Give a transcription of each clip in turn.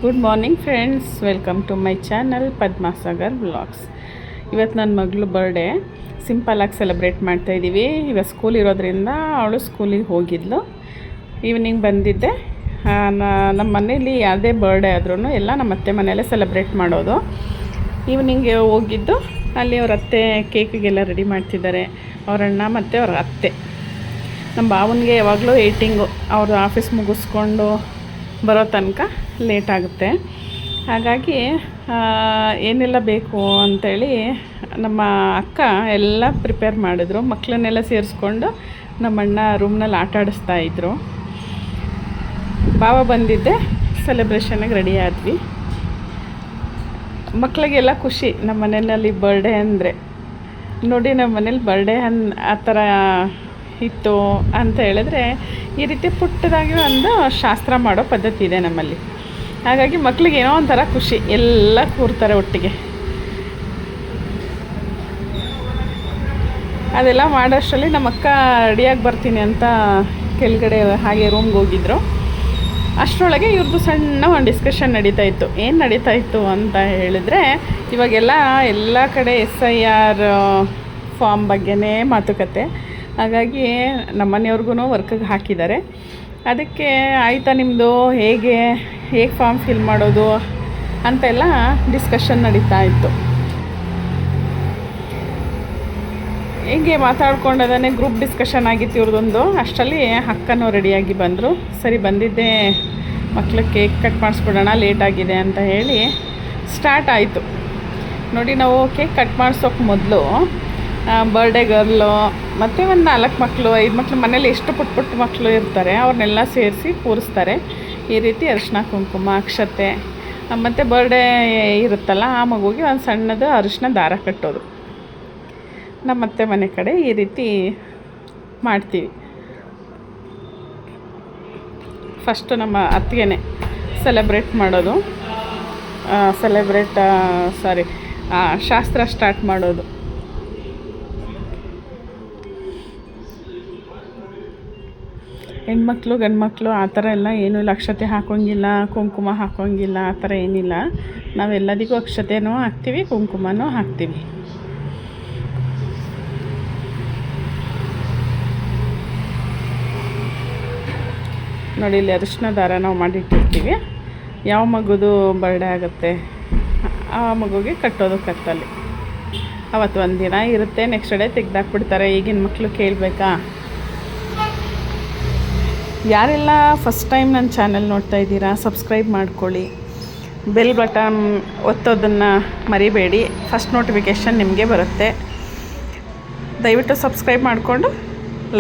Good morning friends, welcome to my channel Padmasagar vlogs. ಇವತ್ತು ನನ್ನ ಮಗಳು ಬರ್ಡೇ ಸಿಂಪಲಾಗಿ ಸೆಲೆಬ್ರೇಟ್ ಮಾಡ್ತಾಯಿದ್ದೀವಿ. ಇವತ್ತು ಸ್ಕೂಲ್ ಇರೋದ್ರಿಂದ ಅವಳು ಸ್ಕೂಲಿಗೆ ಹೋಗಿದ್ಲು. ಈವ್ನಿಂಗ್ ಬಂದಿದ್ದೆ. ನಮ್ಮ ಮನೇಲಿ ಯಾವುದೇ ಬರ್ಡೇ ಆದ್ರೂ ಎಲ್ಲ ನಮ್ಮ ಅತ್ತೆ ಮನೆಯಲ್ಲೇ ಸೆಲೆಬ್ರೇಟ್ ಮಾಡೋದು. ಈವ್ನಿಂಗ್ ಹೋಗಿದ್ದು ಅಲ್ಲಿ ಅವ್ರ ಅತ್ತೆ ಕೇಕಿಗೆಲ್ಲ ರೆಡಿ ಮಾಡ್ತಿದ್ದಾರೆ, ಅವ್ರ ಅಣ್ಣ ಮತ್ತು ಅವ್ರ ಅತ್ತೆ. ನಮ್ಮ ಭಾವನಿಗೆ ಯಾವಾಗಲೂ ಏಟಿಂಗು, ಅವ್ರು ಆಫೀಸ್ ಮುಗಿಸ್ಕೊಂಡು ಬರೋ ತನಕ ಲೇಟ್ ಆಗುತ್ತೆ. ಹಾಗಾಗಿ ಏನೆಲ್ಲ ಬೇಕು ಅಂಥೇಳಿ ನಮ್ಮ ಅಕ್ಕ ಎಲ್ಲ ಪ್ರಿಪೇರ್ ಮಾಡಿದ್ರು. ಮಕ್ಕಳನ್ನೆಲ್ಲ ಸೇರಿಸ್ಕೊಂಡು ನಮ್ಮಣ್ಣ ರೂಮ್ನಲ್ಲಿ ಆಟ ಆಡಿಸ್ತಾಯಿದ್ರು. ಭಾವ ಬಂದಿದ್ದೆ, ಸೆಲೆಬ್ರೇಷನ್ಗೆ ರೆಡಿ ಆದ್ವಿ. ಮಕ್ಕಳಿಗೆಲ್ಲ ಖುಷಿ ನಮ್ಮ ಮನೆಯಲ್ಲಿ ಬರ್ಡೇ ಅಂದರೆ. ನೋಡಿ, ನಮ್ಮ ಮನೇಲಿ ಬರ್ಡೇ ಆ ಥರ ಇತ್ತು ಅಂತ ಹೇಳಿದ್ರೆ ಈ ರೀತಿ ಪುಟ್ಟದಾಗಿ ಒಂದು ಶಾಸ್ತ್ರ ಮಾಡೋ ಪದ್ಧತಿ ಇದೆ ನಮ್ಮಲ್ಲಿ. ಹಾಗಾಗಿ ಮಕ್ಳಿಗೆ ಏನೋ ಒಂಥರ ಖುಷಿ, ಎಲ್ಲ ಕೂರ್ತಾರೆ ಒಟ್ಟಿಗೆ. ಅದೆಲ್ಲ ಮಾಡೋಷ್ಟರಲ್ಲಿ ನಮ್ಮ ಅಕ್ಕ ರೆಡಿಯಾಗಿ ಬರ್ತೀನಿ ಅಂತ ಕೆಳಗಡೆ ಹಾಗೆ ರೂಮ್ಗೆ ಹೋಗಿದ್ರು. ಅಷ್ಟರೊಳಗೆ ಇವ್ರದ್ದು ಸಣ್ಣ ಒಂದು ಡಿಸ್ಕಷನ್ ನಡೀತಾಯಿತ್ತು. ಏನು ನಡೀತಾಯಿತ್ತು ಅಂತ ಹೇಳಿದರೆ, ಇವಾಗೆಲ್ಲ ಎಲ್ಲ ಕಡೆ SIR ಫಾರ್ಮ್ ಬಗ್ಗೆನೇ ಮಾತುಕತೆ. ಹಾಗಾಗಿ ನಮ್ಮ ಮನೆಯವ್ರಿಗೂ ವರ್ಕಿಗೆ ಹಾಕಿದ್ದಾರೆ. ಅದಕ್ಕೆ ಆಯಿತಾ ನಿಮ್ಮದು ಹೇಗೆ ಫಾರ್ಮ್ ಫಿಲ್ ಮಾಡೋದು ಅಂತೆಲ್ಲ ಡಿಸ್ಕಷನ್ ನಡೀತಾ ಇತ್ತು. ಹೀಗೆ ಮಾತಾಡ್ಕೊಂಡದೇ ಗ್ರೂಪ್ ಡಿಸ್ಕಷನ್ ಆಗಿತ್ತು ಇವ್ರದ್ದೊಂದು. ಅಷ್ಟರಲ್ಲಿ ಅಕ್ಕನೂ ರೆಡಿಯಾಗಿ ಬಂದರು. ಸರಿ, ಬಂದಿದ್ದೆ ಮಕ್ಳಿಗೆ ಕೇಕ್ ಕಟ್ ಮಾಡಿಸ್ಬಿಡೋಣ, ಲೇಟಾಗಿದೆ ಅಂತ ಹೇಳಿ ಸ್ಟಾರ್ಟ್ ಆಯಿತು. ನೋಡಿ, ನಾವು ಕೇಕ್ ಕಟ್ ಮಾಡಿಸೋಕೆ ಮೊದಲು ಬರ್ಡೇ ಗರ್ಲು ಮತ್ತು ಒಂದು 4 ಮಕ್ಕಳು 5 ಮಕ್ಕಳು ಮನೇಲಿ ಎಷ್ಟು ಪುಟ್ಟ ಮಕ್ಕಳು ಇರ್ತಾರೆ ಅವ್ರನ್ನೆಲ್ಲ ಸೇರಿಸಿ ಕೂರಿಸ್ತಾರೆ. ಈ ರೀತಿ ಅರಿಶಿನ ಕುಂಕುಮ ಅಕ್ಷತೆ ಮತ್ತು ಬರ್ಡೇ ಇರುತ್ತಲ್ಲ ಆ ಮಗುಗೆ ಒಂದು ಸಣ್ಣದು ಅರಿಶಿನ ದಾರ ಕಟ್ಟೋದು. ನಮ್ಮ ಅತ್ತೆ ಮನೆ ಕಡೆ ಈ ರೀತಿ ಮಾಡ್ತೀವಿ. ಫಸ್ಟು ನಮ್ಮ ಅತ್ತಿಗೆನೇ ಸೆಲೆಬ್ರೇಟ್ ಮಾಡೋದು, ಶಾಸ್ತ್ರ ಸ್ಟಾರ್ಟ್ ಮಾಡೋದು. ಹೆಣ್ಮಕ್ಳು ಗಂಡ್ಮಕ್ಳು ಆ ಥರ ಎಲ್ಲ ಏನೂ ಇಲ್ಲ. ಅಕ್ಷತೆ ಹಾಕೋಂಗಿಲ್ಲ, ಕುಂಕುಮ ಹಾಕೋಂಗಿಲ್ಲ, ಆ ಥರ ಏನಿಲ್ಲ. ನಾವೆಲ್ಲದಿಗೂ ಅಕ್ಷತೆನೂ ಹಾಕ್ತೀವಿ, ಕುಂಕುಮನೂ ಹಾಕ್ತೀವಿ. ನೋಡಿ, ಇಲ್ಲಿ ಅರಿಶಿನ ದಾರ ನಾವು ಮಾಡಿಟ್ಟಿರ್ತೀವಿ. ಯಾವ ಮಗುದು ಬರ್ಡೇ ಆಗುತ್ತೆ ಆ ಮಗುಗೆ ಕಟ್ಟೋದು ಕತ್ತಲ್ಲಿ. ಅವತ್ತು ಒಂದು ದಿನ ಇರುತ್ತೆ, ನೆಕ್ಸ್ಟ್ ಡೇ ತೆಗ್ದಾಕ್ಬಿಡ್ತಾರೆ. ಈಗಿನ ಮಕ್ಕಳು ಕೇಳಬೇಕಾ? ಯಾರೆಲ್ಲ ಫಸ್ಟ್ ಟೈಮ್ ನನ್ನ ಚಾನಲ್ ನೋಡ್ತಾ ಇದ್ದೀರಾ, ಸಬ್ಸ್ಕ್ರೈಬ್ ಮಾಡ್ಕೊಳ್ಳಿ. ಬೆಲ್ ಬಟನ್ ಒತ್ತೋದನ್ನು ಮರಿಬೇಡಿ, ಫಸ್ಟ್ ನೋಟಿಫಿಕೇಷನ್ ನಿಮಗೆ ಬರುತ್ತೆ. ದಯವಿಟ್ಟು ಸಬ್ಸ್ಕ್ರೈಬ್ ಮಾಡಿಕೊಂಡು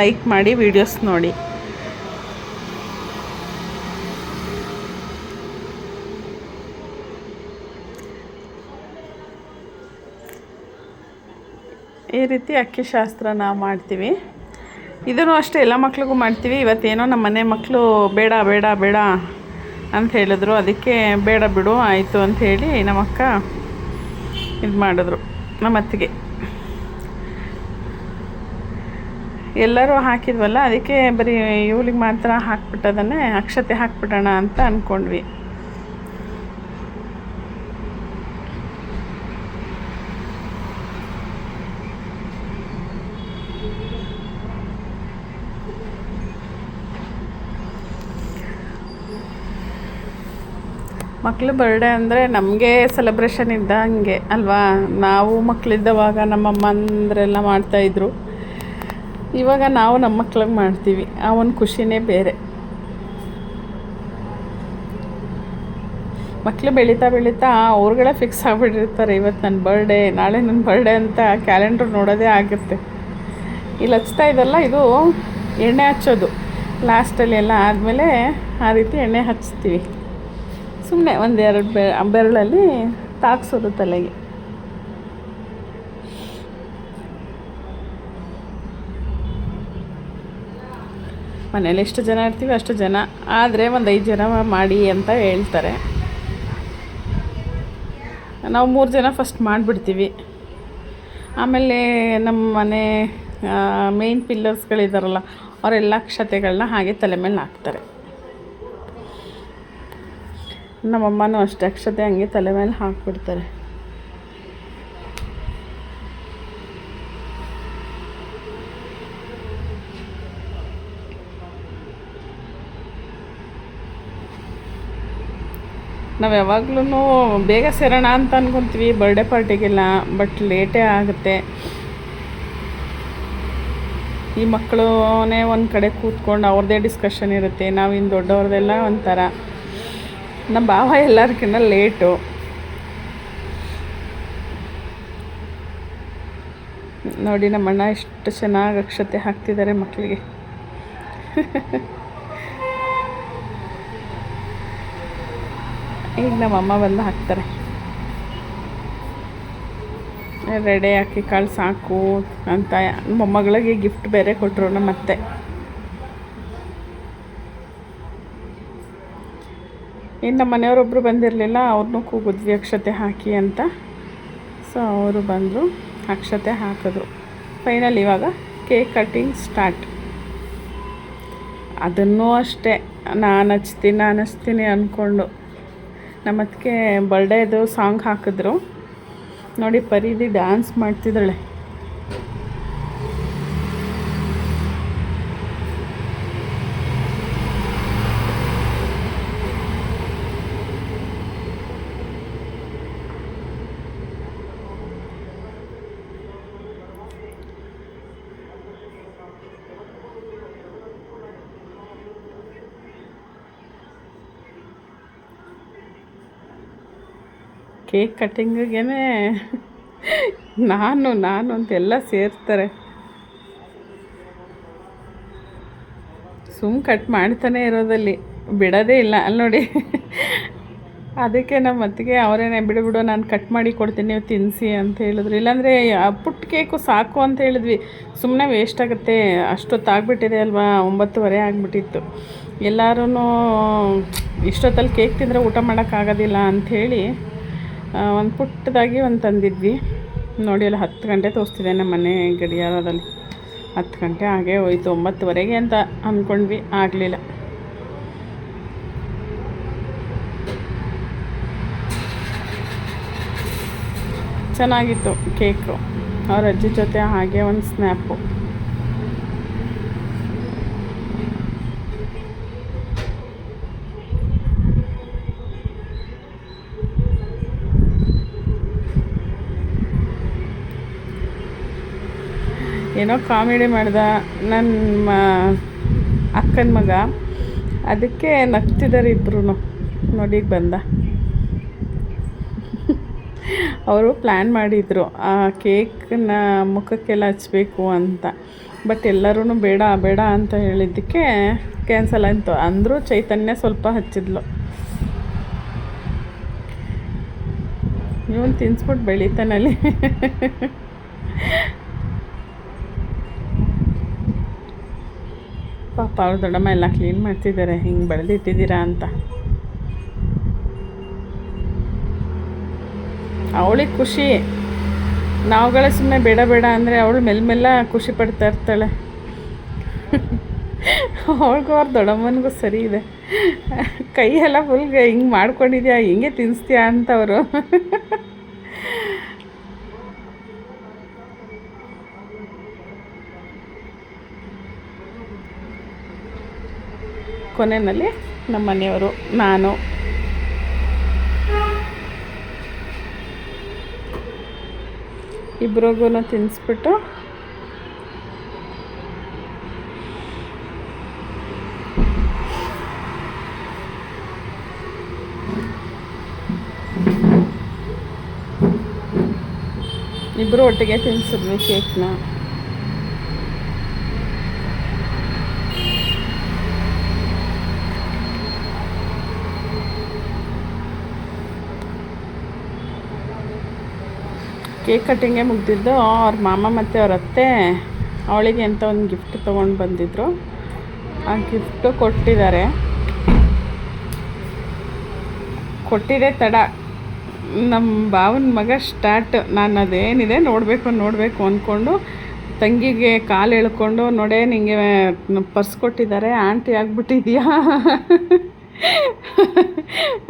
ಲೈಕ್ ಮಾಡಿ, ವೀಡಿಯೋಸ್ ನೋಡಿ. ಈ ರೀತಿ ಅಕ್ಕಿ ಶಾಸ್ತ್ರ ನಾವು ಮಾಡ್ತೀವಿ. ಇದನ್ನು ಅಷ್ಟೇ ಎಲ್ಲ ಮಕ್ಳಿಗೂ ಮಾಡ್ತೀವಿ. ಇವತ್ತೇನೋ ನಮ್ಮ ಮನೆ ಮಕ್ಕಳು ಬೇಡ ಬೇಡ ಬೇಡ ಅಂತ ಹೇಳಿದ್ರು. ಅದಕ್ಕೆ ಬೇಡ ಬಿಡು ಆಯಿತು ಅಂಥೇಳಿ ನಮ್ಮ ಅಕ್ಕ ಇದು ಮಾಡಿದ್ರು. ನಮ್ಮ ಅತ್ತಿಗೆ ಎಲ್ಲರೂ ಹಾಕಿದ್ವಲ್ಲ, ಅದಕ್ಕೆ ಬರೀ ಇವಳಿಗೆ ಮಾತ್ರ ಹಾಕ್ಬಿಟ್ಟದನ್ನೇ ಅಕ್ಷತೆ ಹಾಕ್ಬಿಡೋಣ ಅಂತ ಅಂದ್ಕೊಂಡ್ವಿ. ಮಕ್ಕಳು ಬರ್ಡೇ ಅಂದರೆ ನಮಗೆ ಸೆಲೆಬ್ರೇಷನ್ ಇದ್ದಂಗೆ ಅಲ್ವಾ. ನಾವು ಮಕ್ಕಳಿದ್ದವಾಗ ನಮ್ಮಮ್ಮ ಅಂದ್ರೆಲ್ಲ ಮಾಡ್ತಾಯಿದ್ರು. ಇವಾಗ ನಾವು ನಮ್ಮ ಮಕ್ಳಿಗೆ ಮಾಡ್ತೀವಿ. ಆ ಒಂದು ಖುಷಿನೇ ಬೇರೆ. ಮಕ್ಕಳು ಬೆಳೀತಾ ಬೆಳೀತಾ ಅವ್ರುಗಳೇ ಫಿಕ್ಸ್ ಆಗಿಬಿಟ್ಟಿರ್ತಾರೆ. ಇವತ್ತು ನನ್ನ ಬರ್ಡೇ, ನಾಳೆ ನನ್ನ ಬರ್ಡೇ ಅಂತ ಕ್ಯಾಲೆಂಡ್ರ್ ನೋಡೋದೇ ಆಗುತ್ತೆ. ಇಲ್ಲಿ ಹಚ್ತಾ ಇದಲ್ಲ, ಇದು ಎಣ್ಣೆ ಹಚ್ಚೋದು. ಲಾಸ್ಟಲ್ಲಿ ಎಲ್ಲ ಆದಮೇಲೆ ಆ ರೀತಿ ಎಣ್ಣೆ ಹಚ್ತೀವಿ. ಸುಮ್ಮನೆ ಒಂದೆರಡು ಬೆರಳಲ್ಲಿ ತಾಕ್ಸೋದು ತಲೆಗೆ. ಮನೇಲಿ ಎಷ್ಟು ಜನ ಇರ್ತೀವಿ ಅಷ್ಟು ಜನ, ಆದರೆ ಒಂದು 5 ಜನ ಮಾಡಿ ಅಂತ ಹೇಳ್ತಾರೆ. ನಾವು 3 ಜನ ಫಸ್ಟ್ ಮಾಡಿಬಿಡ್ತೀವಿ. ಆಮೇಲೆ ನಮ್ಮ ಮನೆ ಮೇನ್ ಪಿಲ್ಲರ್ಸ್ಗಳಿದಾರಲ್ಲ ಅವರೆಲ್ಲ ಅಕ್ಷತೆಗಳನ್ನ ಹಾಗೆ ತಲೆ ಮೇಲೆ ಹಾಕ್ತಾರೆ. ನಮ್ಮಮ್ಮನೂ ಅಷ್ಟೇ ಅಕ್ಷತೆ ಹಂಗೆ ತಲೆ ಮೇಲೆ ಹಾಕ್ಬಿಡ್ತಾರೆ. ನಾವು ಯಾವಾಗ್ಲೂ ಬೇಗ ಸೇರೋಣ ಅಂತ ಅನ್ಕೊತೀವಿ ಬರ್ಡೇ ಪಾರ್ಟಿಗೆಲ್ಲ, ಬಟ್ ಲೇಟೇ ಆಗುತ್ತೆ. ಈ ಮಕ್ಕಳೇ ಒಂದು ಕಡೆ ಕೂತ್ಕೊಂಡು ಅವ್ರದ್ದೇ ಡಿಸ್ಕಷನ್ ಇರುತ್ತೆ. ನಾವಿನ್ನು ದೊಡ್ಡವ್ರದ್ದೆಲ್ಲ ಒಂಥರ. ನಮ್ಮ ಭಾವ ಎಲ್ಲರಿಗಿಂತ ಲೇಟು. ನೋಡಿ ನಮ್ಮಣ್ಣ ಎಷ್ಟು ಚೆನ್ನಾಗಿ ಅಕ್ಷತೆ ಹಾಕ್ತಿದ್ದಾರೆ ಮಕ್ಕಳಿಗೆ. ಈಗ ನಮ್ಮಮ್ಮ ಬಂದು ಹಾಕ್ತಾರೆ. ರೆಡಿ ಹಾಕಿ ಕಾಳು ಸಾಕು ಅಂತ ಮೊಮ್ಮಗಳಿಗೆ ಗಿಫ್ಟ್ ಬೇರೆ ಕೊಟ್ಟರು ನಮ್ಮತ್ತೆ. ಇನ್ನು ನಮ್ಮ ಮನೆಯವರೊಬ್ಬರು ಬಂದಿರಲಿಲ್ಲ, ಅವ್ರನ್ನೂ ಕೂಗಿದ್ವಿ ಅಕ್ಷತೆ ಹಾಕಿ ಅಂತ. ಸೊ ಅವರು ಬಂದರು, ಅಕ್ಷತೆ ಹಾಕಿದ್ರು. ಫೈನಲ್ ಇವಾಗ ಕೇಕ್ ಕಟ್ಟಿಂಗ್ ಸ್ಟಾರ್ಟ್. ಅದನ್ನೂ ಅಷ್ಟೇ ನಾನು ಹಚ್ತೀನಿ ಅಂದ್ಕೊಂಡು ನಮ್ಮತ್ತಿಗೆ ಬರ್ಡೇದು ಸಾಂಗ್ ಹಾಕಿದ್ರು. ನೋಡಿ ಪರಿದಿ ಡ್ಯಾನ್ಸ್ ಮಾಡ್ತಿದ್ದಾಳೆ. ಕೇಕ್ ಕಟ್ಟಿಂಗಿಗೆ ನಾನು ಅಂತೆಲ್ಲ ಸೇರ್ತಾರೆ. ಕಟ್ ಮಾಡ್ತಾನೆ ಇರೋದಲ್ಲಿ ಬಿಡೋದೇ ಇಲ್ಲ. ಅಲ್ಲಿ ನೋಡಿ, ಅದಕ್ಕೆ ನಮ್ಮ ಅತ್ತಿಗೆ ಅವರೇನೆ ಬಿಡು ನಾನು ಕಟ್ ಮಾಡಿ ಕೊಡ್ತೀನಿ, ನೀವು ತಿನ್ನಿಸಿ ಅಂತ ಹೇಳಿದ್ರು. ಇಲ್ಲಾಂದರೆ ಪುಟ್ಟ ಕೇಕು ಸಾಕು ಅಂತ ಹೇಳಿದ್ವಿ, ಸುಮ್ಮನೆ ವೇಸ್ಟ್ ಆಗುತ್ತೆ. ಅಷ್ಟೊತ್ತಾಗ್ಬಿಟ್ಟಿದೆ ಅಲ್ವಾ, 9:30 ಆಗಿಬಿಟ್ಟಿತ್ತು. ಎಲ್ಲರೂ ಇಷ್ಟೊತ್ತಲ್ಲಿ ಕೇಕ್ ತಿಂದರೆ ಊಟ ಮಾಡೋಕ್ಕಾಗೋದಿಲ್ಲ ಅಂಥೇಳಿ ಒಂದು ಪುಟ್ಟದಾಗಿ ಒಂದು ತಂದಿದ್ವಿ. ನೋಡಿ ಅಲ್ಲಿ 10 ಗಂಟೆ ತೋರಿಸ್ತಿದೆ ನಮ್ಮ ಮನೆ ಗಡಿಯಾರದಲ್ಲಿ. 10 ಗಂಟೆ ಹಾಗೇ ಹೋಯ್ತು. 9:30 ಅಂತ ಅಂದ್ಕೊಂಡ್ವಿ, ಆಗಲಿಲ್ಲ. ಚೆನ್ನಾಗಿತ್ತು ಕೇಕು. ಅವ್ರ ಅಜ್ಜಿ ಜೊತೆ ಹಾಗೆ ಒಂದು ಸ್ನ್ಯಾಪು. ಏನೋ ಕಾಮಿಡಿ ಮಾಡ್ದ ನನ್ನ ಅಕ್ಕನ ಮಗ, ಅದಕ್ಕೆ ನಗ್ತಿದ್ದಾರೆ ಇಬ್ಬರು. ನೋಡಿ ಬಂದ. ಅವರು ಪ್ಲ್ಯಾನ್ ಮಾಡಿದರು ಆ ಕೇಕನ್ನ ಮುಖಕ್ಕೆಲ್ಲ ಹಚ್ಚಬೇಕು ಅಂತ. ಬಟ್ ಎಲ್ಲರೂ ಬೇಡ ಅಂತ ಹೇಳಿದ್ದಕ್ಕೆ ಕ್ಯಾನ್ಸಲ್ ಆಯಿತು. ಅಂದರೂ ಚೈತನ್ಯ ಸ್ವಲ್ಪ ಹಚ್ಚಿದ್ಲು. ಇವನು ತಿನ್ಸ್ಬಿಟ್ಟು ಬೆಳೀತಾನಲ್ಲಿ. ಪಾಪ ಅವ್ರ ದೊಡ್ಡಮ್ಮ ಎಲ್ಲ ಕ್ಲೀನ್ ಮಾಡ್ತಿದ್ದಾರೆ, ಹಿಂಗೆ ಬೆಳೆದಿಟ್ಟಿದ್ದೀರಾ ಅಂತ. ಅವಳಿಗೆ ಖುಷಿ, ನಾವುಗಳೇ ಸುಮ್ಮನೆ ಬೇಡ ಅಂದರೆ ಅವಳು ಮೆಲ್ಲ ಖುಷಿ ಪಡ್ತಾ ಇರ್ತಾಳೆ. ಅವಳಿಗೂ ಅವ್ರ ದೊಡ್ಡಮ್ಮನಿಗೂ ಸರಿ ಇದೆ. ಕೈಯೆಲ್ಲ ಫುಲ್ ಹಿಂಗೆ ಮಾಡ್ಕೊಂಡಿದ್ಯಾ, ಹಿಂಗೆ ತಿನ್ನಿಸ್ತೀಯಾ ಅಂತವರು. ಕೊನೆಯಲ್ಲಿ ನಮ್ಮ ಮನೆಯವರು, ನಾನು, ಇಬ್ರಿಗೂ ತಿನ್ನಿಸ್ಬಿಟ್ಟು ಇಬ್ಬರು ಒಟ್ಟಿಗೆ ತಿನ್ನಿಸಿದ್ವಿ ಕೇಕ್ನ. ಕೇಕ್ ಕಟ್ಟಿಂಗೇ ಮುಗ್ದಿದ್ದು. ಅವ್ರ ಮಾಮ ಮತ್ತು ಅವ್ರ ಅತ್ತೆ ಅವಳಿಗೆ ಅಂತ ಒಂದು ಗಿಫ್ಟ್ ತೊಗೊಂಡು ಬಂದಿದ್ದರು. ಆ ಗಿಫ್ಟು ಕೊಟ್ಟಿದೆ ತಡ. ನಮ್ಮ ಭಾವನ ಮಗ ಸ್ಟಾರ್ಟ್. ನಾನು ಅದೇನಿದೆ ನೋಡಬೇಕು ಅಂದ್ಕೊಂಡು ತಂಗಿಗೆ ಕಾಲು ಎಳ್ಕೊಂಡು, ನೋಡೇ ನಿಂಗೆ ಪರ್ಸ್ ಕೊಟ್ಟಿದ್ದಾರೆ, ಆಂಟಿ ಆಗಿಬಿಟ್ಟಿದ್ಯಾ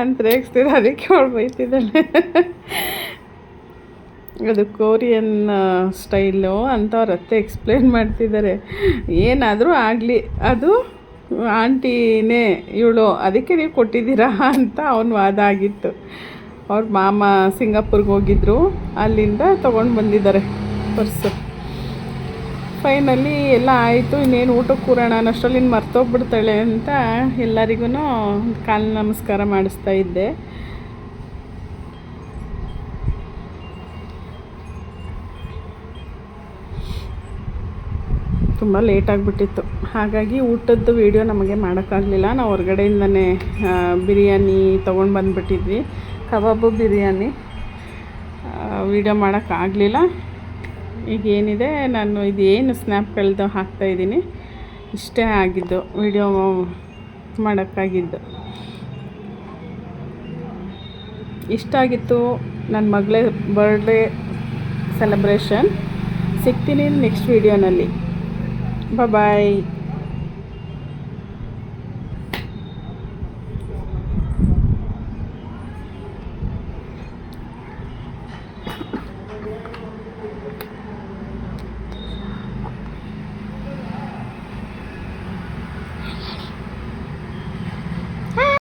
ಅಂತ ರೇಗಿಸ್ತಿದ್ದೆ, ಅದಕ್ಕೆ ಅವಳು ಬೈತಿದ್ದಾಳೆ. ಅದು ಕೊರಿಯನ್ ಸ್ಟೈಲು ಅಂತ ಅವ್ರ ಅತ್ತೆ ಎಕ್ಸ್ಪ್ಲೇನ್ ಮಾಡ್ತಿದ್ದಾರೆ. ಏನಾದರೂ ಆಗಲಿ ಅದು ಆಂಟಿನೇ ಇವಳು, ಅದಕ್ಕೆ ನೀವು ಕೊಟ್ಟಿದ್ದೀರಾ ಅಂತ ಅವನ ವಾದ ಆಗಿತ್ತು. ಅವ್ರ ಮಾಮ ಸಿಂಗಾಪುರ್ಗೆ ಹೋಗಿದ್ರು, ಅಲ್ಲಿಂದ ತೊಗೊಂಡು ಬಂದಿದ್ದಾರೆ ಪರ್ಸು. ಫೈನಲಿ ಎಲ್ಲ ಆಯಿತು, ಇನ್ನೇನು ಊಟಕ್ಕೆ ಕೂರೋಣ ಅನ್ನೋಷ್ಟರಲ್ಲಿ ಇನ್ನು ಮರ್ತೋಗ್ಬಿಡ್ತಾಳೆ ಅಂತ ಎಲ್ಲರಿಗೂ ಕಾಲು ನಮಸ್ಕಾರ ಮಾಡಿಸ್ತಾ ಇದ್ದೆ. ತುಂಬ ಲೇಟಾಗಿಬಿಟ್ಟಿತ್ತು, ಹಾಗಾಗಿ ಊಟದ್ದು ವೀಡಿಯೋ ನಮಗೆ ಮಾಡೋಕ್ಕಾಗಲಿಲ್ಲ. ನಾವು ಹೊರಗಡೆಯಿಂದನೇ ಬಿರಿಯಾನಿ ತೊಗೊಂಡು ಬಂದುಬಿಟ್ಟಿದ್ವಿ, ಕಬಾಬು ಬಿರಿಯಾನಿ. ವೀಡಿಯೋ ಮಾಡೋಕ್ಕಾಗಲಿಲ್ಲ. ಈಗ ಏನಿದೆ, ನಾನು ಇದೇನು ಸ್ನ್ಯಾಪ್ಗಳದ್ದು ಹಾಕ್ತಾಯಿದ್ದೀನಿ, ಇಷ್ಟೇ ಆಗಿದ್ದು ವೀಡಿಯೋ ಮಾಡೋಕ್ಕಾಗಿದ್ದು. ಇಷ್ಟ ಆಗಿತ್ತು ನನ್ನ ಮಗಳ ಬರ್ಡೇ ಸೆಲೆಬ್ರೇಷನ್. ಸಿಗ್ತೀನಿ ನೆಕ್ಸ್ಟ್ ವೀಡಿಯೋನಲ್ಲಿ. ಬಾಯ್.